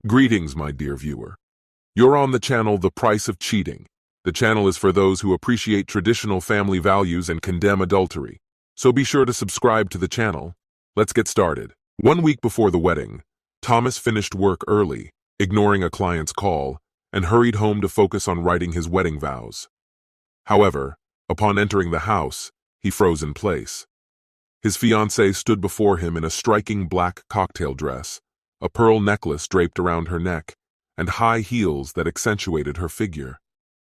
Greetings, my dear viewer. You're on the channel The Price of Cheating. The channel is for those who appreciate traditional family values and condemn adultery. So be sure to subscribe to the channel. Let's get started. 1 week before the wedding, Thomas finished work early, ignoring a client's call, and hurried home to focus on writing his wedding vows. However, upon entering the house, he froze in place. His fiancée stood before him in a striking black cocktail dress, a pearl necklace draped around her neck, and high heels that accentuated her figure.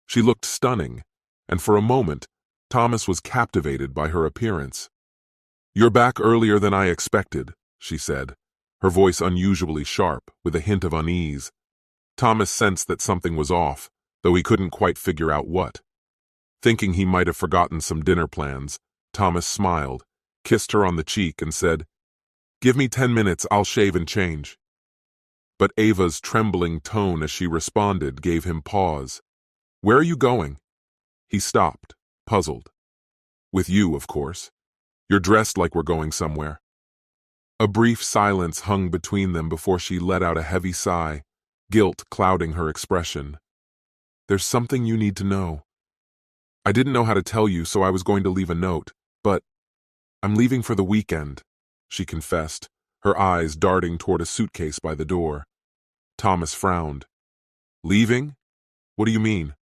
She looked stunning, and for a moment, Thomas was captivated by her appearance. "You're back earlier than I expected," she said, her voice unusually sharp, with a hint of unease. Thomas sensed that something was off, though he couldn't quite figure out what. Thinking he might have forgotten some dinner plans, Thomas smiled, kissed her on the cheek, and said, "Give me 10 minutes, I'll shave and change." But Ava's trembling tone as she responded gave him pause. "Where are you going?" He stopped, puzzled. "With you, of course. You're dressed like we're going somewhere." A brief silence hung between them before she let out a heavy sigh, guilt clouding her expression. "There's something you need to know. I didn't know how to tell you, so I was going to leave a note, but I'm leaving for the weekend," she confessed, her eyes darting toward a suitcase by the door. Thomas frowned. "Leaving? What do you mean?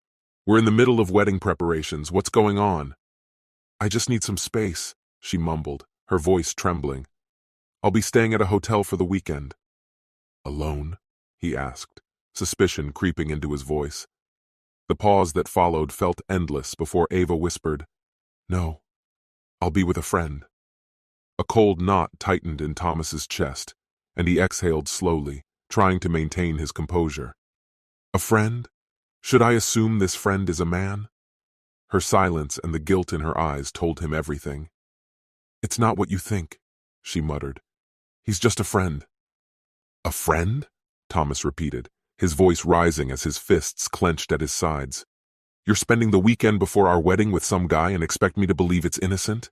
We're in the middle of wedding preparations. What's going on?" "I just need some space," she mumbled, her voice trembling. "I'll be staying at a hotel for the weekend." "Alone?" he asked, suspicion creeping into his voice. The pause that followed felt endless before Ava whispered, "No, I'll be with a friend." A cold knot tightened in Thomas's chest, and he exhaled slowly, trying to maintain his composure. "A friend? Should I assume this friend is a man?" Her silence and the guilt in her eyes told him everything. "It's not what you think," she muttered. "He's just a friend." "A friend?" Thomas repeated, his voice rising as his fists clenched at his sides. "You're spending the weekend before our wedding with some guy and expect me to believe it's innocent?"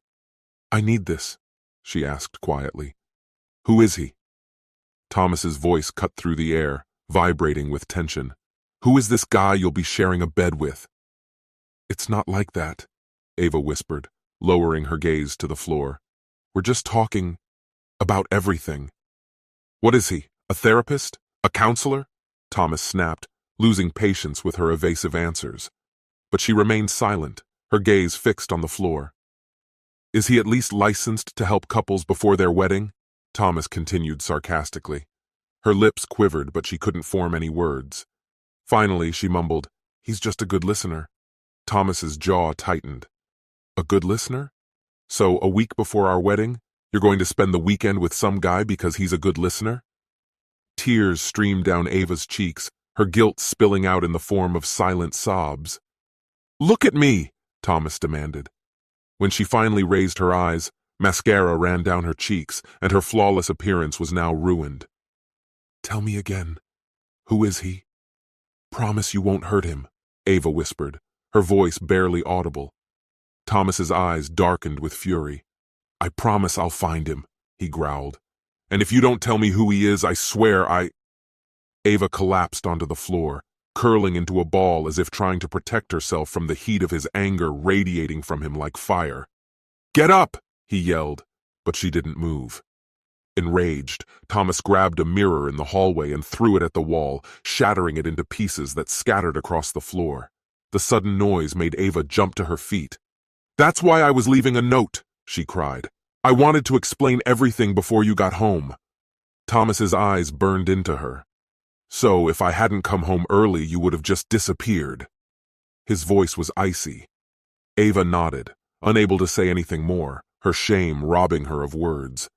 "I need this," she asked quietly. "Who is he?" Thomas's voice cut through the air, vibrating with tension. "Who is this guy you'll be sharing a bed with?" "It's not like that," Ava whispered, lowering her gaze to the floor. "We're just talking about everything." "What is he? A therapist? A counselor?" Thomas snapped, losing patience with her evasive answers. But she remained silent, her gaze fixed on the floor. "Is he at least licensed to help couples before their wedding?" Thomas continued sarcastically. Her lips quivered, but she couldn't form any words. Finally, she mumbled, "He's just a good listener." Thomas's jaw tightened. "A good listener? So, a week before our wedding, you're going to spend the weekend with some guy because he's a good listener?" Tears streamed down Ava's cheeks, her guilt spilling out in the form of silent sobs. "Look at me!" Thomas demanded. When she finally raised her eyes, mascara ran down her cheeks, and her flawless appearance was now ruined. "Tell me again. Who is he? Promise you won't hurt him," Ava whispered, her voice barely audible. Thomas's eyes darkened with fury. "I promise I'll find him," he growled. "And if you don't tell me who he is, I swear I—" Ava collapsed onto the floor, curling into a ball as if trying to protect herself from the heat of his anger radiating from him like fire. "Get up!" he yelled, but she didn't move. Enraged, Thomas grabbed a mirror in the hallway and threw it at the wall, shattering it into pieces that scattered across the floor. The sudden noise made Ava jump to her feet. "That's why I was leaving a note," she cried. "I wanted to explain everything before you got home." Thomas's eyes burned into her. "So, if I hadn't come home early, you would have just disappeared." His voice was icy. Ava nodded, unable to say anything more, her shame robbing her of words.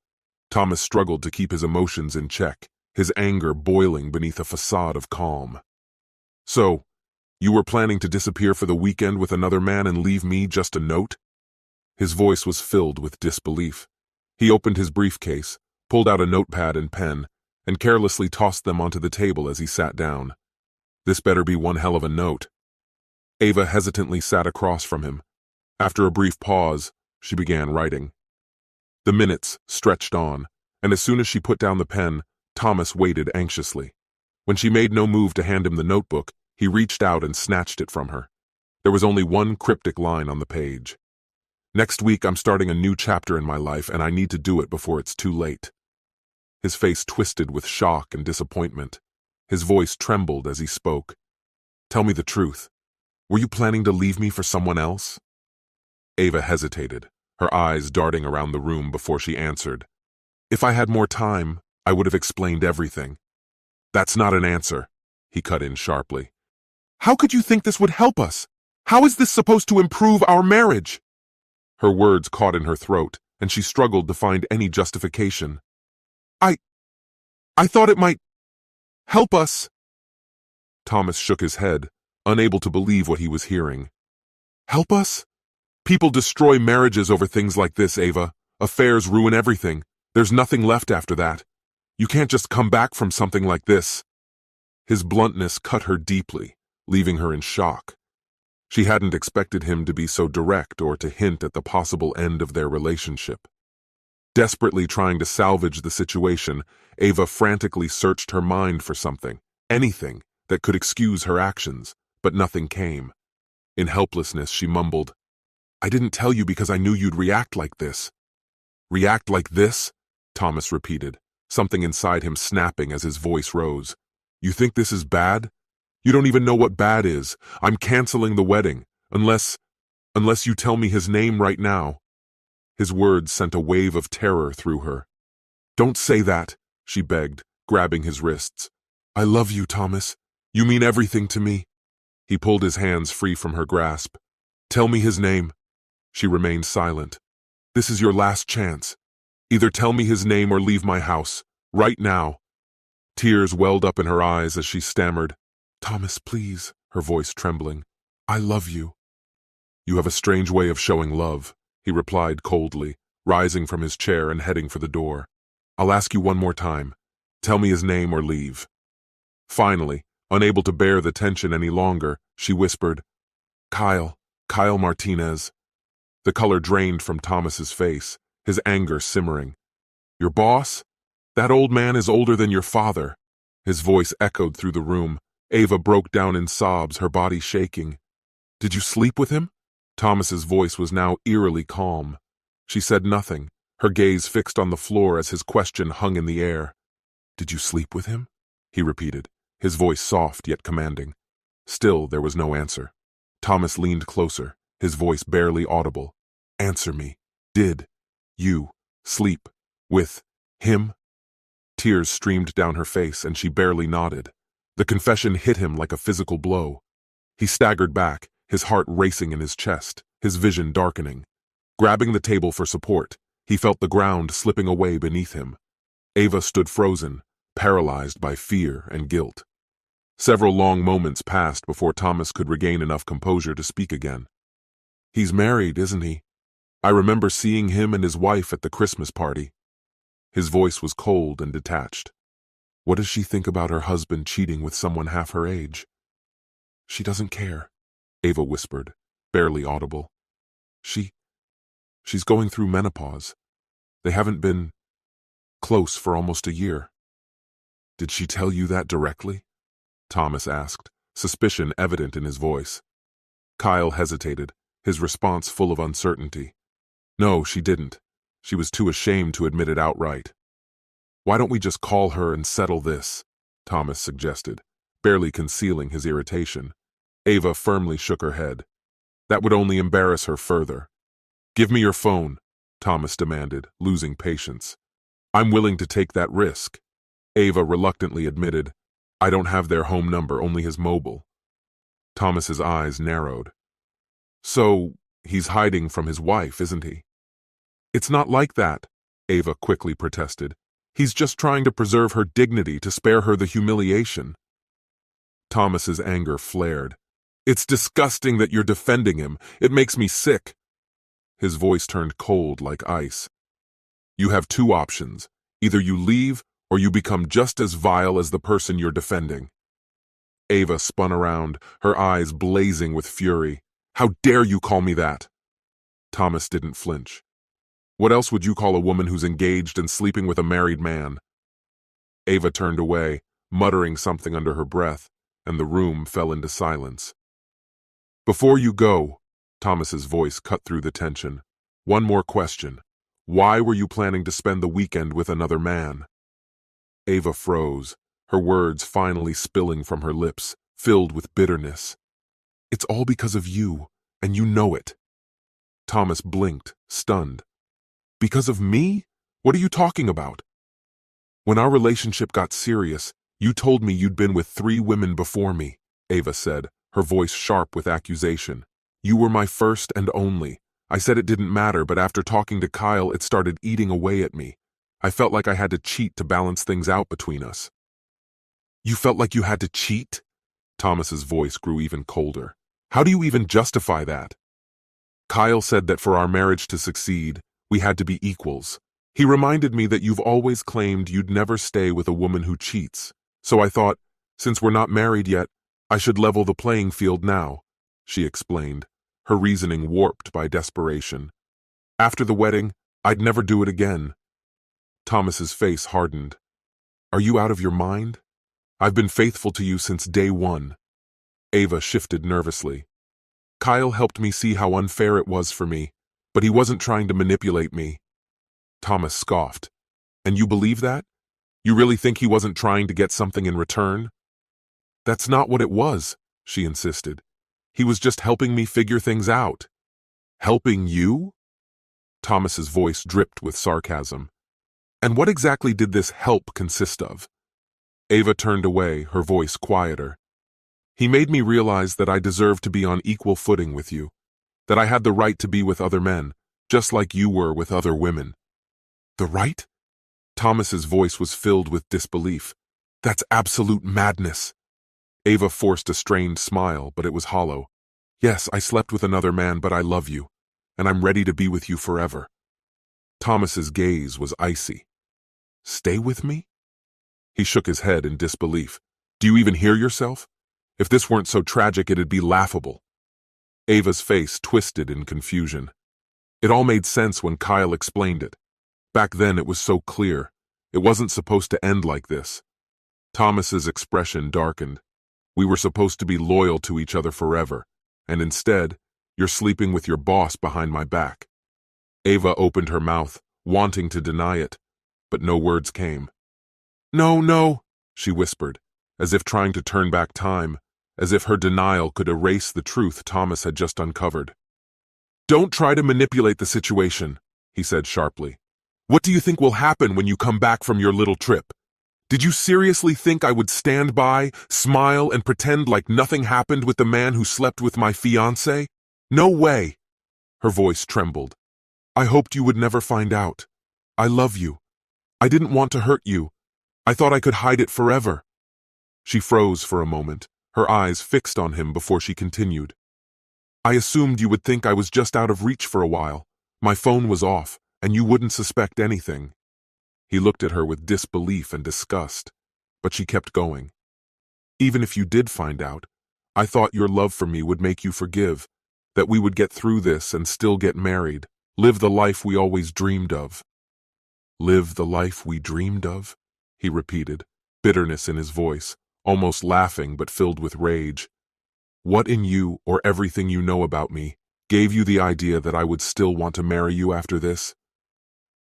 Thomas struggled to keep his emotions in check, his anger boiling beneath a facade of calm. "So, you were planning to disappear for the weekend with another man and leave me just a note?" His voice was filled with disbelief. He opened his briefcase, pulled out a notepad and pen, and carelessly tossed them onto the table as he sat down. "This better be one hell of a note." Ava hesitantly sat across from him. After a brief pause, she began writing. The minutes stretched on, and as soon as she put down the pen, Thomas waited anxiously. When she made no move to hand him the notebook, he reached out and snatched it from her. There was only one cryptic line on the page. "Next week I'm starting a new chapter in my life, and I need to do it before it's too late." His face twisted with shock and disappointment. His voice trembled as he spoke. "Tell me the truth. Were you planning to leave me for someone else?" Ava hesitated, her eyes darting around the room before she answered. "If I had more time, I would have explained everything." "That's not an answer," he cut in sharply. "How could you think this would help us? How is this supposed to improve our marriage?" Her words caught in her throat, and she struggled to find any justification. I thought it might help us." Thomas shook his head, unable to believe what he was hearing. "Help us? People destroy marriages over things like this, Ava. Affairs ruin everything. There's nothing left after that. You can't just come back from something like this." His bluntness cut her deeply, leaving her in shock. She hadn't expected him to be so direct or to hint at the possible end of their relationship. Desperately trying to salvage the situation, Ava frantically searched her mind for something, anything, that could excuse her actions, but nothing came. In helplessness, she mumbled, "I didn't tell you because I knew you'd react like this." "React like this?" Thomas repeated, something inside him snapping as his voice rose. "You think this is bad? You don't even know what bad is. I'm canceling the wedding, unless you tell me his name right now." His words sent a wave of terror through her. "Don't say that," she begged, grabbing his wrists. "I love you, Thomas. You mean everything to me." He pulled his hands free from her grasp. "Tell me his name." She remained silent. "This is your last chance. Either tell me his name or leave my house. Right now." Tears welled up in her eyes as she stammered, "Thomas, please," her voice trembling. "I love you." "You have a strange way of showing love," he replied coldly, rising from his chair and heading for the door. "I'll ask you one more time. Tell me his name or leave." Finally, unable to bear the tension any longer, she whispered, Kyle Martinez." The color drained from Thomas's face, his anger simmering. "Your boss? That old man is older than your father." His voice echoed through the room. Ava broke down in sobs, her body shaking. "Did you sleep with him?" Thomas's voice was now eerily calm. She said nothing, her gaze fixed on the floor as his question hung in the air. "Did you sleep with him?" he repeated, his voice soft yet commanding. Still there was no answer. Thomas leaned closer, his voice barely audible. "Answer me. Did you sleep with him?" Tears streamed down her face and she barely nodded. The confession hit him like a physical blow. He staggered back, his heart racing in his chest, his vision darkening. Grabbing the table for support, he felt the ground slipping away beneath him. Ava stood frozen, paralyzed by fear and guilt. Several long moments passed before Thomas could regain enough composure to speak again. "He's married, isn't he? I remember seeing him and his wife at the Christmas party." His voice was cold and detached. "What does she think about her husband cheating with someone half her age?" "She doesn't care," Ava whispered, barely audible. She's going through menopause. They haven't been close for almost a year." "Did she tell you that directly?" Thomas asked, suspicion evident in his voice. Kyle hesitated, his response full of uncertainty. "No, she didn't. She was too ashamed to admit it outright." "Why don't we just call her and settle this?" Thomas suggested, barely concealing his irritation. Ava firmly shook her head. "That would only embarrass her further." "Give me your phone," Thomas demanded, losing patience. "I'm willing to take that risk." Ava reluctantly admitted, "I don't have their home number, only his mobile." Thomas's eyes narrowed. "So, he's hiding from his wife, isn't he?" "It's not like that," Ava quickly protested. "He's just trying to preserve her dignity, to spare her the humiliation." Thomas's anger flared. "It's disgusting that you're defending him. It makes me sick." His voice turned cold like ice. "You have two options. Either you leave or you become just as vile as the person you're defending." Ava spun around, her eyes blazing with fury. "How dare you call me that?" Thomas didn't flinch. "What else would you call a woman who's engaged and sleeping with a married man?" Ava turned away, muttering something under her breath, and the room fell into silence. "Before you go," Thomas's voice cut through the tension, "one more question. Why were you planning to spend the weekend with another man?" Ava froze, her words finally spilling from her lips, filled with bitterness. "It's all because of you, and you know it." Thomas blinked, stunned. "Because of me? What are you talking about?" "When our relationship got serious, you told me you'd been with 3 women before me," Ava said, her voice sharp with accusation. "You were my first and only. I said it didn't matter, but after talking to Kyle, it started eating away at me. I felt like I had to cheat to balance things out between us." "You felt like you had to cheat?" Thomas's voice grew even colder. "How do you even justify that?" "Kyle said that for our marriage to succeed, we had to be equals. He reminded me that you've always claimed you'd never stay with a woman who cheats. So I thought, since we're not married yet, I should level the playing field now," she explained, her reasoning warped by desperation. "After the wedding, I'd never do it again." Thomas's face hardened. "Are you out of your mind? I've been faithful to you since day one." Ava shifted nervously. "Kyle helped me see how unfair it was for me, but he wasn't trying to manipulate me." Thomas scoffed. "And you believe that? You really think he wasn't trying to get something in return?" "That's not what it was," she insisted. "He was just helping me figure things out." "Helping you?" Thomas's voice dripped with sarcasm. "And what exactly did this help consist of?" Ava turned away, her voice quieter. "He made me realize that I deserved to be on equal footing with you, that I had the right to be with other men, just like you were with other women." "The right?" Thomas's voice was filled with disbelief. "That's absolute madness." Ava forced a strained smile, but it was hollow. "Yes, I slept with another man, but I love you, and I'm ready to be with you forever." Thomas's gaze was icy. "Stay with me?" He shook his head in disbelief. "Do you even hear yourself? If this weren't so tragic, it'd be laughable." Ava's face twisted in confusion. It all made sense when Kyle explained it. Back then it was so clear. It wasn't supposed to end like this. Thomas's expression darkened. "We were supposed to be loyal to each other forever, and instead, you're sleeping with your boss behind my back." Ava opened her mouth, wanting to deny it, but no words came. "No, no," she whispered, as if trying to turn back time, as if her denial could erase the truth Thomas had just uncovered. "Don't try to manipulate the situation," he said sharply. "What do you think will happen when you come back from your little trip? Did you seriously think I would stand by, smile, and pretend like nothing happened with the man who slept with my fiancé? No way." Her voice trembled. "I hoped you would never find out. I love you. I didn't want to hurt you. I thought I could hide it forever." She froze for a moment, her eyes fixed on him before she continued. "I assumed you would think I was just out of reach for a while. My phone was off, and you wouldn't suspect anything." He looked at her with disbelief and disgust, but she kept going. "Even if you did find out, I thought your love for me would make you forgive, that we would get through this and still get married, live the life we always dreamed of." "Live the life we dreamed of?" he repeated, bitterness in his voice, almost laughing but filled with rage. "What in you, or everything you know about me, gave you the idea that I would still want to marry you after this?"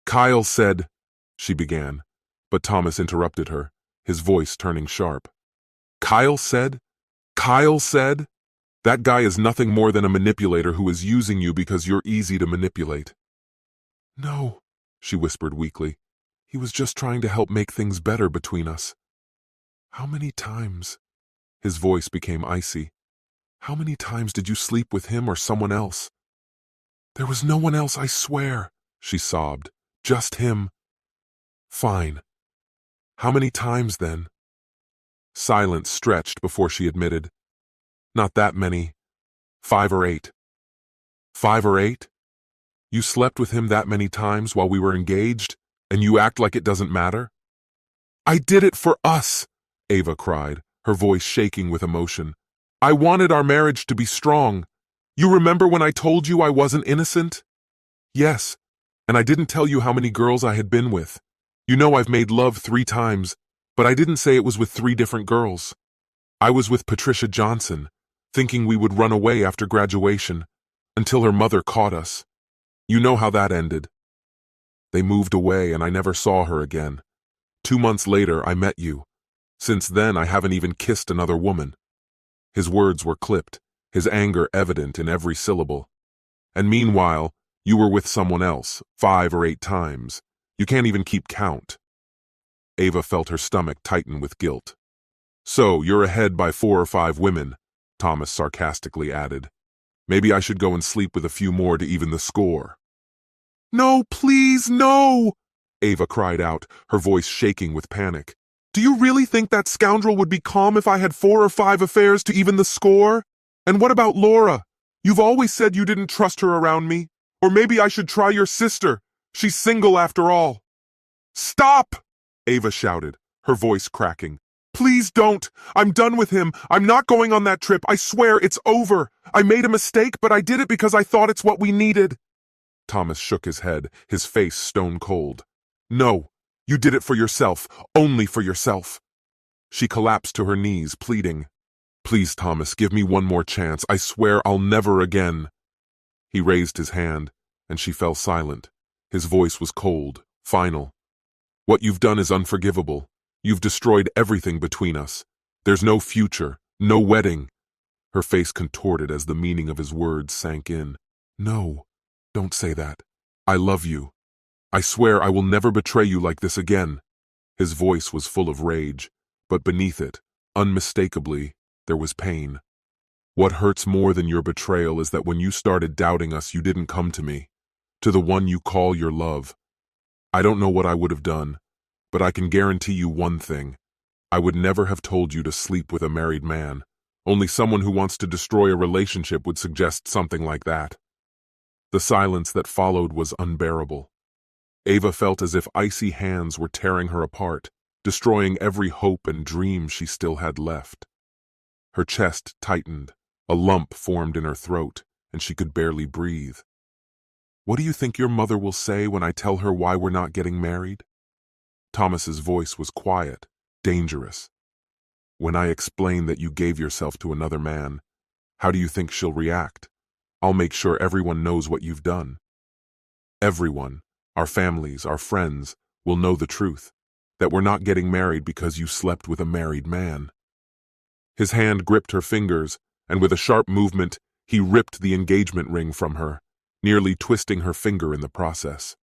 "Kyle said," she began, but Thomas interrupted her, his voice turning sharp. "Kyle said? Kyle said? That guy is nothing more than a manipulator who is using you because you're easy to manipulate." "No," she whispered weakly. "He was just trying to help make things better between us." "How many times?" His voice became icy. "How many times did you sleep with him or someone else?" "There was no one else, I swear," she sobbed. "Just him." "Fine. How many times then?" Silence stretched before she admitted. "Not that many. 5 or 8. 5 or 8? You slept with him that many times while we were engaged, and you act like it doesn't matter?" "I did it for us," Ava cried, her voice shaking with emotion. "I wanted our marriage to be strong. You remember when I told you I wasn't innocent?" "Yes, and I didn't tell you how many girls I had been with. You know I've made love 3 times, But I didn't say it was with 3 different girls. I was with Patricia Johnson, thinking we would run away after graduation, until her mother caught us. You know how that ended. They moved away and I never saw her again. 2 months later, I met you. Since then, I haven't even kissed another woman." His words were clipped, his anger evident in every syllable. "And meanwhile, you were with someone else, 5 or 8 times. You can't even keep count." Ava felt her stomach tighten with guilt. "So, you're ahead by 4 or 5 women," Thomas sarcastically added. "Maybe I should go and sleep with a few more to even the score." "No, please, no!" Ava cried out, her voice shaking with panic. "Do you really think that scoundrel would be calm if I had 4 or 5 affairs to even the score? And what about Laura? You've always said you didn't trust her around me. Or maybe I should try your sister. She's single after all." "Stop!" Ava shouted, her voice cracking. "Please don't! I'm done with him. I'm not going on that trip. I swear it's over. I made a mistake, but I did it because I thought it's what we needed." Thomas shook his head, his face stone cold. "No, you did it for yourself, only for yourself." She collapsed to her knees, pleading, "Please, Thomas, give me one more chance. I swear I'll never again." He raised his hand, and she fell silent. His voice was cold, final. "What you've done is unforgivable. You've destroyed everything between us. There's no future, no wedding." Her face contorted as the meaning of his words sank in. "No, don't say that. I love you. I swear I will never betray you like this again." His voice was full of rage, but beneath it, unmistakably, there was pain. "What hurts more than your betrayal is that when you started doubting us, you didn't come to me, to the one you call your love. I don't know what I would have done, but I can guarantee you one thing. I would never have told you to sleep with a married man. Only someone who wants to destroy a relationship would suggest something like that." The silence that followed was unbearable. Ava felt as if icy hands were tearing her apart, destroying every hope and dream she still had left. Her chest tightened, a lump formed in her throat, and she could barely breathe. "What do you think your mother will say when I tell her why we're not getting married?" Thomas's voice was quiet, dangerous. "When I explain that you gave yourself to another man, how do you think she'll react? I'll make sure everyone knows what you've done. Everyone, our families, our friends, will know the truth, that we're not getting married because you slept with a married man." His hand gripped her fingers, and with a sharp movement, he ripped the engagement ring from her, nearly twisting her finger in the process.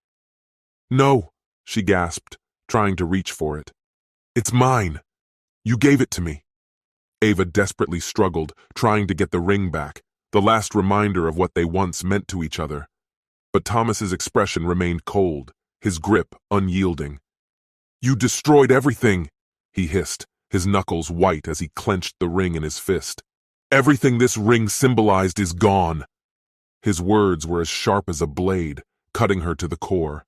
"No," she gasped, trying to reach for it. "It's mine. You gave it to me." Ava desperately struggled, trying to get the ring back, the last reminder of what they once meant to each other. But Thomas's expression remained cold, his grip unyielding. "You destroyed everything," he hissed, his knuckles white as he clenched the ring in his fist. "Everything this ring symbolized is gone." His words were as sharp as a blade, cutting her to the core.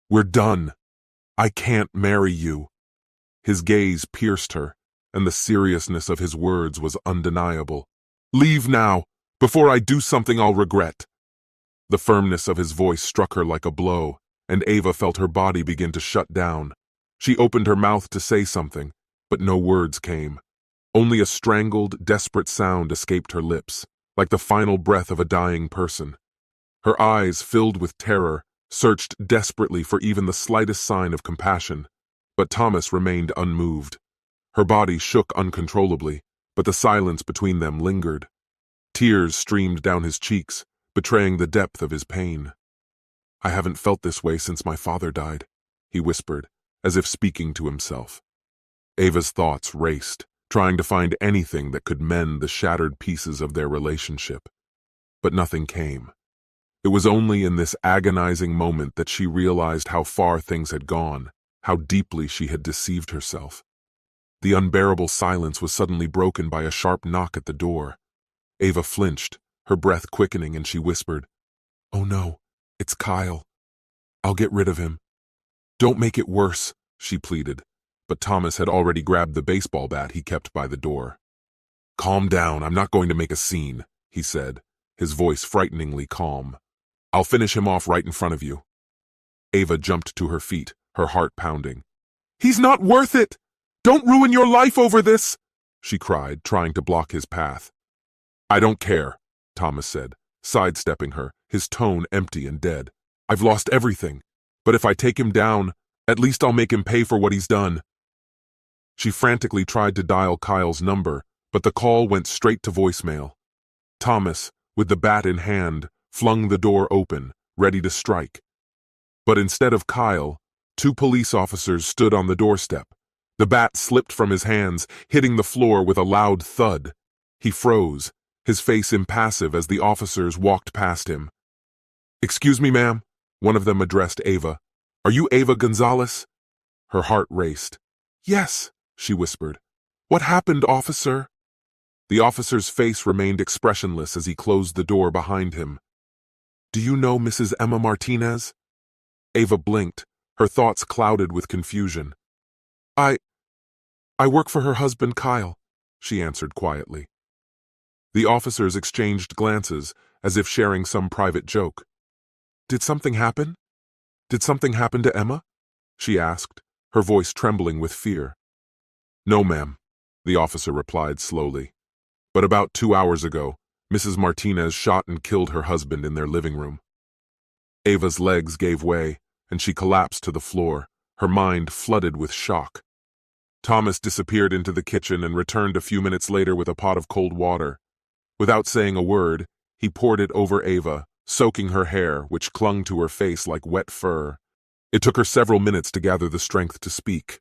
"We're done. I can't marry you." His gaze pierced her, and the seriousness of his words was undeniable. "Leave now, before I do something I'll regret." The firmness of his voice struck her like a blow, and Ava felt her body begin to shut down. She opened her mouth to say something, but no words came. Only a strangled, desperate sound escaped her lips, like the final breath of a dying person. Her eyes, filled with terror, searched desperately for even the slightest sign of compassion, but Thomas remained unmoved. Her body shook uncontrollably, but the silence between them lingered. Tears streamed down his cheeks, betraying the depth of his pain. "I haven't felt this way since my father died," he whispered, as if speaking to himself. Ava's thoughts raced, trying to find anything that could mend the shattered pieces of their relationship. But nothing came. It was only in this agonizing moment that she realized how far things had gone, how deeply she had deceived herself. The unbearable silence was suddenly broken by a sharp knock at the door. Ava flinched, her breath quickening, and she whispered, "Oh no, it's Kyle. I'll get rid of him." "Don't make it worse," she pleaded, but Thomas had already grabbed the baseball bat he kept by the door. "Calm down, I'm not going to make a scene," he said, his voice frighteningly calm. "I'll finish him off right in front of you." Ava jumped to her feet, her heart pounding. "He's not worth it!" Don't ruin your life over this, she cried, trying to block his path. I don't care, Thomas said, sidestepping her, his tone empty and dead. I've lost everything, but if I take him down, at least I'll make him pay for what he's done. She frantically tried to dial Kyle's number, but the call went straight to voicemail. Thomas, with the bat in hand, flung the door open, ready to strike. But instead of Kyle, 2 police officers stood on the doorstep. The bat slipped from his hands, hitting the floor with a loud thud. He froze, his face impassive as the officers walked past him. Excuse me, ma'am, one of them addressed Ava. Are you Ava Gonzalez? Her heart raced. Yes, she whispered. What happened, officer? The officer's face remained expressionless as he closed the door behind him. Do you know Mrs. Emma Martinez? Ava blinked, her thoughts clouded with confusion. I work for her husband, Kyle, she answered quietly. The officers exchanged glances, as if sharing some private joke. Did something happen? Did something happen to Emma? She asked, her voice trembling with fear. No, ma'am, the officer replied slowly. But about 2 hours ago, Mrs. Martinez shot and killed her husband in their living room. Ava's legs gave way, and she collapsed to the floor, her mind flooded with shock. Thomas disappeared into the kitchen and returned a few minutes later with a pot of cold water. Without saying a word, he poured it over Ava, soaking her hair, which clung to her face like wet fur. It took her several minutes to gather the strength to speak.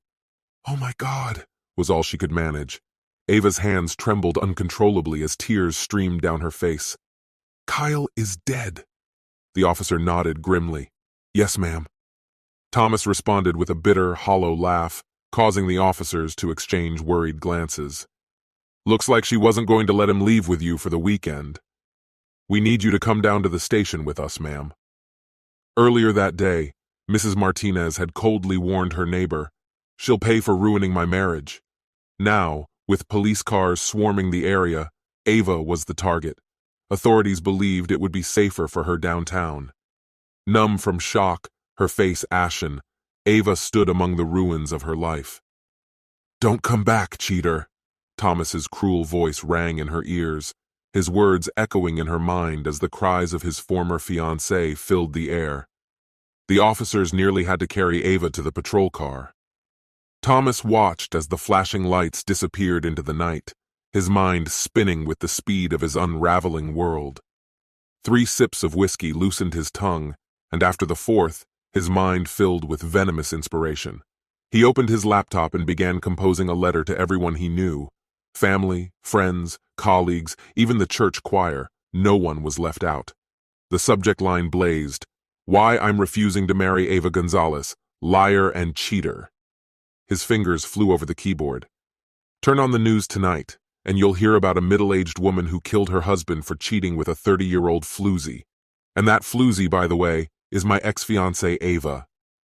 Oh my God, was all she could manage. Ava's hands trembled uncontrollably as tears streamed down her face. Kyle is dead. The officer nodded grimly. Yes, ma'am. Thomas responded with a bitter, hollow laugh, causing the officers to exchange worried glances. Looks like she wasn't going to let him leave with you for the weekend. We need you to come down to the station with us, ma'am. Earlier that day, Mrs. Martinez had coldly warned her neighbor, she'll pay for ruining my marriage. Now, with police cars swarming the area, Ava was the target. Authorities believed it would be safer for her downtown. Numb from shock, her face ashen, Ava stood among the ruins of her life. Don't come back, cheater. Thomas's cruel voice rang in her ears, his words echoing in her mind as the cries of his former fiancée filled the air. The officers nearly had to carry Ava to the patrol car. Thomas watched as the flashing lights disappeared into the night, his mind spinning with the speed of his unraveling world. 3 sips of whiskey loosened his tongue, and after the 4th, his mind filled with venomous inspiration. He opened his laptop and began composing a letter to everyone he knew. Family, friends, colleagues, even the church choir, no one was left out. The subject line blazed, Why I'm refusing to marry Ava Gonzalez, liar and cheater. His fingers flew over the keyboard. Turn on the news tonight, and you'll hear about a middle-aged woman who killed her husband for cheating with a 30-year-old floozy. And that floozy, by the way, is my ex-fiancée Ava.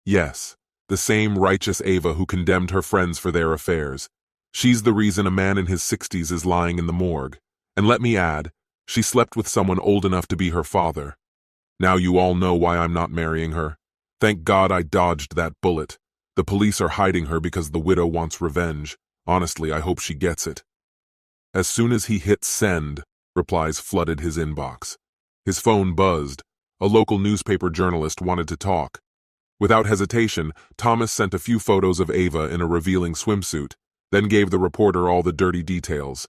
Yes, the same righteous Ava who condemned her friends for their affairs. She's the reason a man in his 60s is lying in the morgue. And let me add, she slept with someone old enough to be her father. Now you all know why I'm not marrying her. Thank God I dodged that bullet. The police are hiding her because the widow wants revenge. Honestly, I hope she gets it. As soon as he hit send, replies flooded his inbox. His phone buzzed. A local newspaper journalist wanted to talk. Without hesitation, Thomas sent a few photos of Ava in a revealing swimsuit, then gave the reporter all the dirty details.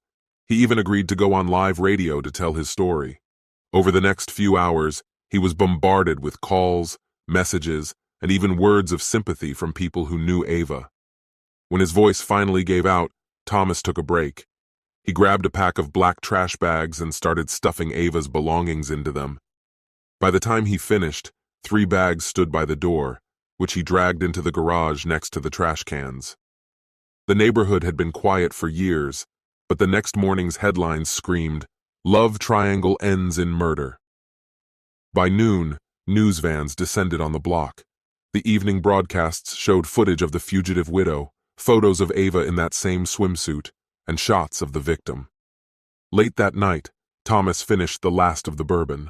He even agreed to go on live radio to tell his story. Over the next few hours, he was bombarded with calls, messages, and even words of sympathy from people who knew Ava. When his voice finally gave out, Thomas took a break. He grabbed a pack of black trash bags and started stuffing Ava's belongings into them. By the time he finished, 3 bags stood by the door, which he dragged into the garage next to the trash cans. The neighborhood had been quiet for years, but the next morning's headlines screamed, Love Triangle Ends in Murder. By noon, news vans descended on the block. The evening broadcasts showed footage of the fugitive widow, photos of Ava in that same swimsuit, and shots of the victim. Late that night, Thomas finished the last of the bourbon.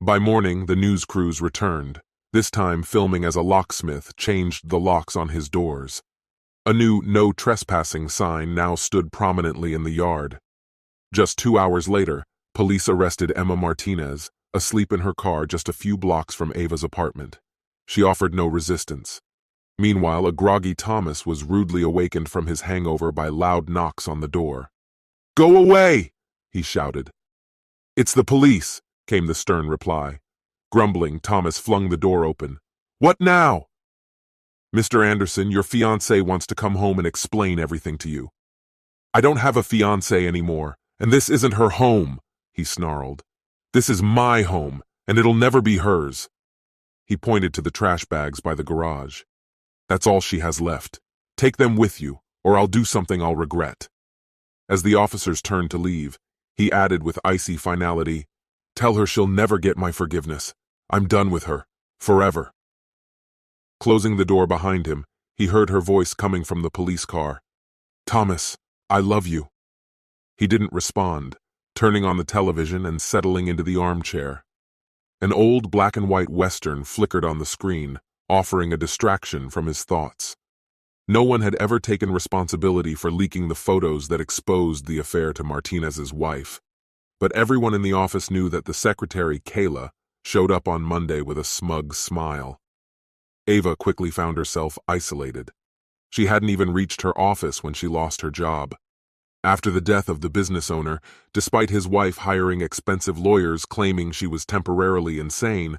By morning, the news crews returned, this time filming as a locksmith changed the locks on his doors. A new "No Trespassing" sign now stood prominently in the yard. Just 2 hours later, police arrested Emma Martinez, asleep in her car just a few blocks from Ava's apartment. She offered no resistance. Meanwhile, a groggy Thomas was rudely awakened from his hangover by loud knocks on the door. "Go away!" he shouted. "It's the police," came the stern reply. Grumbling, Thomas flung the door open. "What now?" "Mr. Anderson, your fiancé wants to come home and explain everything to you." "I don't have a fiancé anymore, and this isn't her home," he snarled. "This is my home, and it'll never be hers." He pointed to the trash bags by the garage. "That's all she has left. Take them with you, or I'll do something I'll regret." As the officers turned to leave, he added with icy finality, "Tell her she'll never get my forgiveness. I'm done with her. Forever." Closing the door behind him, he heard her voice coming from the police car. "Thomas, I love you." He didn't respond, turning on the television and settling into the armchair. An old black-and-white Western flickered on the screen, offering a distraction from his thoughts. No one had ever taken responsibility for leaking the photos that exposed the affair to Martinez's wife. But everyone in the office knew that the secretary, Kayla, showed up on Monday with a smug smile. Ava quickly found herself isolated. She hadn't even reached her office when she lost her job. After the death of the business owner, despite his wife hiring expensive lawyers claiming she was temporarily insane,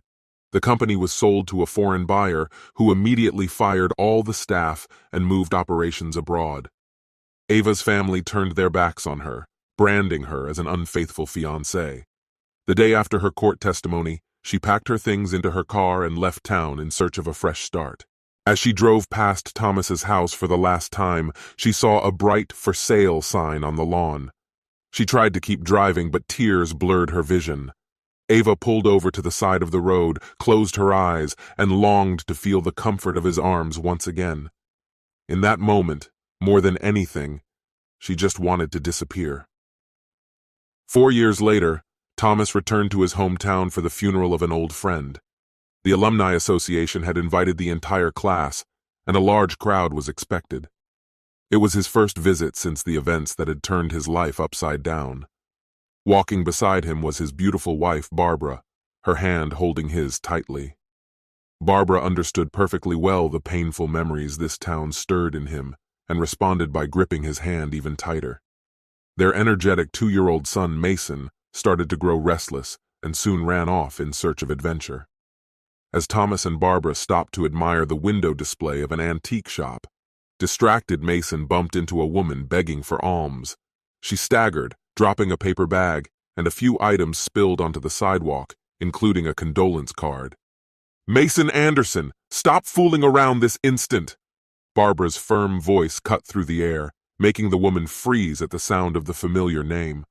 the company was sold to a foreign buyer who immediately fired all the staff and moved operations abroad. Ava's family turned their backs on her, branding her as an unfaithful fiancé. The day after her court testimony, she packed her things into her car and left town in search of a fresh start. As she drove past Thomas's house for the last time, she saw a bright "For Sale" sign on the lawn. She tried to keep driving, but tears blurred her vision. Ava pulled over to the side of the road, closed her eyes, and longed to feel the comfort of his arms once again. In that moment, more than anything, she just wanted to disappear. 4 years later, Thomas returned to his hometown for the funeral of an old friend. The Alumni Association had invited the entire class, and a large crowd was expected. It was his first visit since the events that had turned his life upside down. Walking beside him was his beautiful wife, Barbara, her hand holding his tightly. Barbara understood perfectly well the painful memories this town stirred in him, and responded by gripping his hand even tighter. Their energetic 2-year-old son, Mason, started to grow restless and soon ran off in search of adventure. As Thomas and Barbara stopped to admire the window display of an antique shop, distracted Mason bumped into a woman begging for alms. She staggered, dropping a paper bag, and a few items spilled onto the sidewalk, including a condolence card. "Mason Anderson, stop fooling around this instant!" Barbara's firm voice cut through the air, making the woman freeze at the sound of the familiar name.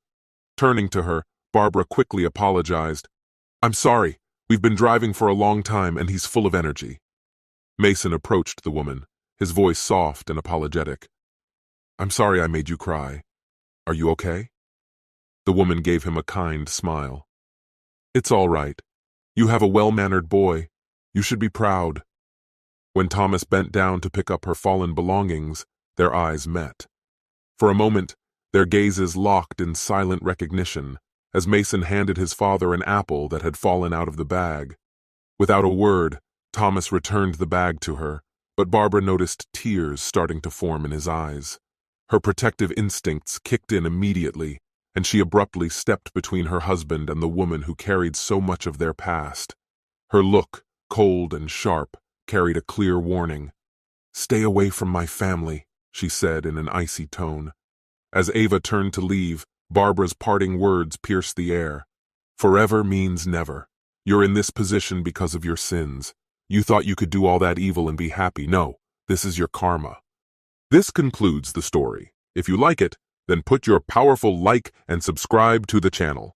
Turning to her, Barbara quickly apologized. "I'm sorry. We've been driving for a long time and he's full of energy." Mason approached the woman, his voice soft and apologetic. "I'm sorry I made you cry. Are you okay?" The woman gave him a kind smile. "It's all right. You have a well-mannered boy. You should be proud." When Thomas bent down to pick up her fallen belongings, their eyes met. For a moment, their gazes locked in silent recognition, as Mason handed his father an apple that had fallen out of the bag. Without a word, Thomas returned the bag to her, but Barbara noticed tears starting to form in his eyes. Her protective instincts kicked in immediately, and she abruptly stepped between her husband and the woman who carried so much of their past. Her look, cold and sharp, carried a clear warning. "Stay away from my family," she said in an icy tone. As Ava turned to leave, Barbara's parting words pierced the air. "Forever means never. You're in this position because of your sins. You thought you could do all that evil and be happy. No, this is your karma." This concludes the story. If you like it, then put your powerful like and subscribe to the channel.